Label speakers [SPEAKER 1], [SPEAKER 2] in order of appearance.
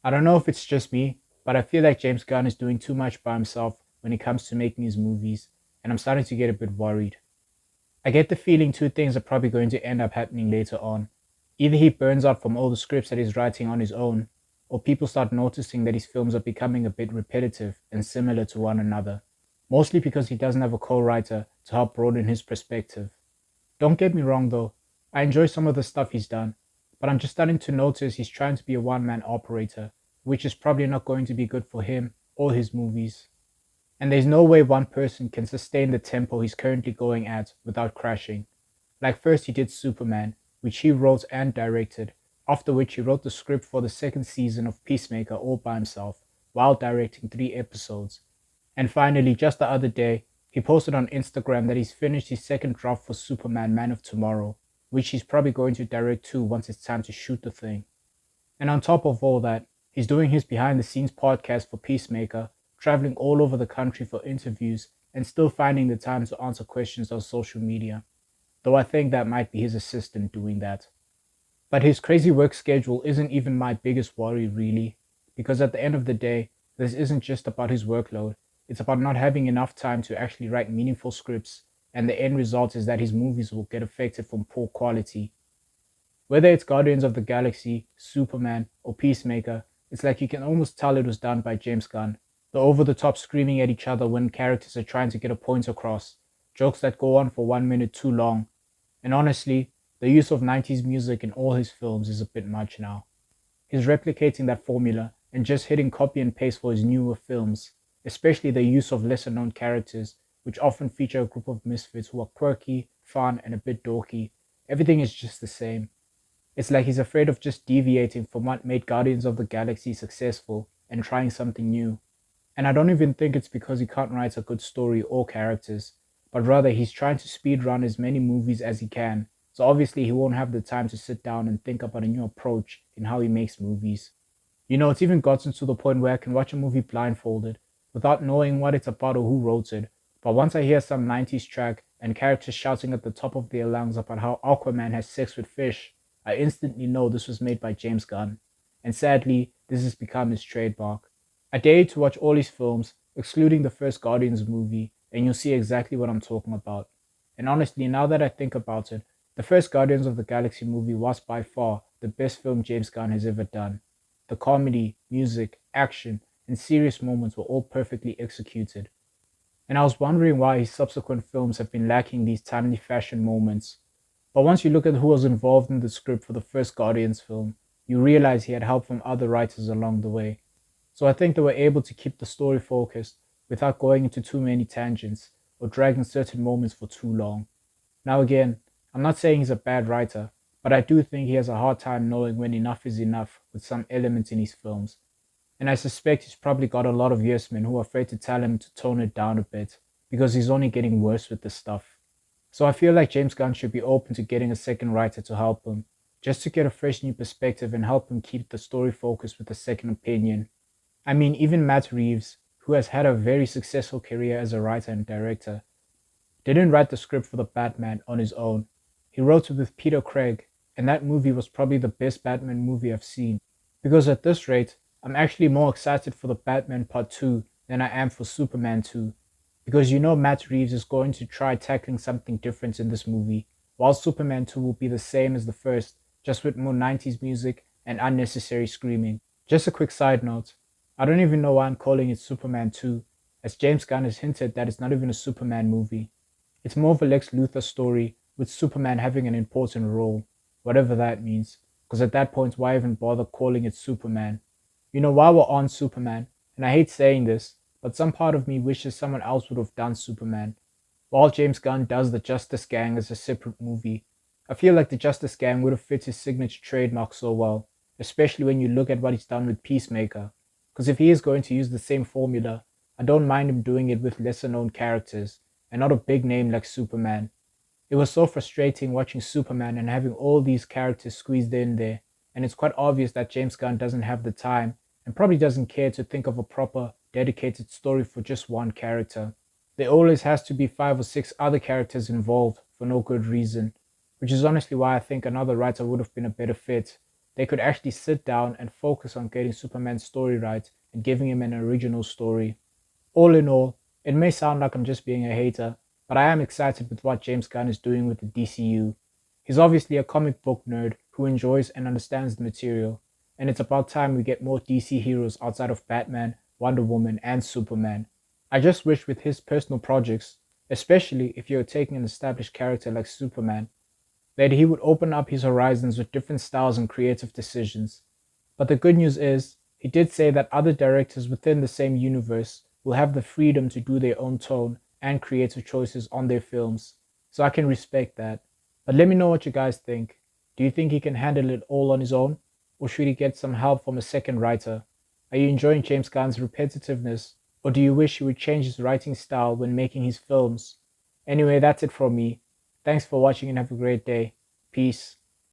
[SPEAKER 1] I don't know if it's just me, but I feel like James Gunn is doing too much by himself when it comes to making his movies, and I'm starting to get a bit worried. I get the feeling two things are probably going to end up happening later on. Either he burns out from all the scripts that he's writing on his own, or people start noticing that his films are becoming a bit repetitive and similar to one another, mostly because he doesn't have a co-writer to help broaden his perspective. Don't get me wrong though, I enjoy some of the stuff he's done, but I'm just starting to notice he's trying to be a one-man operator, which is probably not going to be good for him or his movies. And there's no way one person can sustain the tempo he's currently going at without crashing. Like first he did Superman, which he wrote and directed, after which he wrote the script for the second season of Peacemaker all by himself, while directing 3 episodes. And finally, just the other day, he posted on Instagram that he's finished his second draft for Superman Man of Tomorrow, which he's probably going to direct too once it's time to shoot the thing. And on top of all that, he's doing his behind the scenes podcast for Peacemaker, traveling all over the country for interviews, and still finding the time to answer questions on social media. Though I think that might be his assistant doing that. But his crazy work schedule isn't even my biggest worry, really, because at the end of the day, this isn't just about his workload, it's about not having enough time to actually write meaningful scripts, and the end result is that his movies will get affected from poor quality. Whether it's Guardians of the Galaxy, Superman, or Peacemaker, it's like you can almost tell it was done by James Gunn. The over the top screaming at each other when characters are trying to get a point across, jokes that go on for 1 minute too long, and honestly, the use of 90s music in all his films is a bit much now. He's replicating that formula and just hitting copy and paste for his newer films, especially the use of lesser known characters, which often feature a group of misfits who are quirky, fun, and a bit dorky. Everything is just the same. It's like he's afraid of just deviating from what made Guardians of the Galaxy successful and trying something new. And I don't even think it's because he can't write a good story or characters, but rather he's trying to speedrun as many movies as he can, so obviously he won't have the time to sit down and think about a new approach in how he makes movies. It's even gotten to the point where I can watch a movie blindfolded, without knowing what it's about or who wrote it, but once I hear some 90s track and characters shouting at the top of their lungs about how Aquaman has sex with fish, I instantly know this was made by James Gunn. And sadly, this has become his trademark. I dare you to watch all his films, excluding the first Guardians movie, and you'll see exactly what I'm talking about. And honestly, now that I think about it, the first Guardians of the Galaxy movie was by far the best film James Gunn has ever done. The comedy, music, action, and serious moments were all perfectly executed. And I was wondering why his subsequent films have been lacking these timely fashion moments. But once you look at who was involved in the script for the first Guardians film, you realize he had help from other writers along the way. So I think they were able to keep the story focused without going into too many tangents or dragging certain moments for too long. Now again, I'm not saying he's a bad writer, but I do think he has a hard time knowing when enough is enough with some elements in his films. And I suspect he's probably got a lot of yes men who are afraid to tell him to tone it down a bit, because he's only getting worse with this stuff. So I feel like James Gunn should be open to getting a second writer to help him, just to get a fresh new perspective and help him keep the story focused with a second opinion. I mean, even Matt Reeves, who has had a very successful career as a writer and director, didn't write the script for the Batman on his own. He wrote it with Peter Craig, and that movie was probably the best Batman movie I've seen. Because at this rate, I'm actually more excited for the Batman Part 2 than I am for Superman 2. Because Matt Reeves is going to try tackling something different in this movie, while Superman 2 will be the same as the first, just with more 90s music and unnecessary screaming. Just a quick side note, I don't even know why I'm calling it Superman 2, as James Gunn has hinted that it's not even a Superman movie. It's more of a Lex Luthor story, with Superman having an important role, whatever that means, because at that point why even bother calling it Superman? While we're on Superman, and I hate saying this, but some part of me wishes someone else would have done Superman. While James Gunn does the Justice Gang as a separate movie, I feel like the Justice Gang would have fit his signature trademark so well, especially when you look at what he's done with Peacemaker. Because if he is going to use the same formula, I don't mind him doing it with lesser known characters, and not a big name like Superman. It was so frustrating watching Superman and having all these characters squeezed in there, and it's quite obvious that James Gunn doesn't have the time, and probably doesn't care to think of a proper, dedicated story for just one character. There always has to be 5 or 6 other characters involved for no good reason, which is honestly why I think another writer would have been a better fit, they could actually sit down and focus on getting Superman's story right and giving him an original story. All in all, it may sound like I'm just being a hater, but I am excited with what James Gunn is doing with the DCU. He's obviously a comic book nerd who enjoys and understands the material, and it's about time we get more DC heroes outside of Batman, Wonder Woman, and Superman. I just wish with his personal projects, especially if you're taking an established character like Superman, that he would open up his horizons with different styles and creative decisions. But the good news is, he did say that other directors within the same universe will have the freedom to do their own tone and creative choices on their films, so I can respect that. But let me know what you guys think. Do you think he can handle it all on his own, or should he get some help from a second writer? Are you enjoying James Gunn's repetitiveness, or do you wish he would change his writing style when making his films? Anyway, that's it from me. Thanks for watching and have a great day. Peace.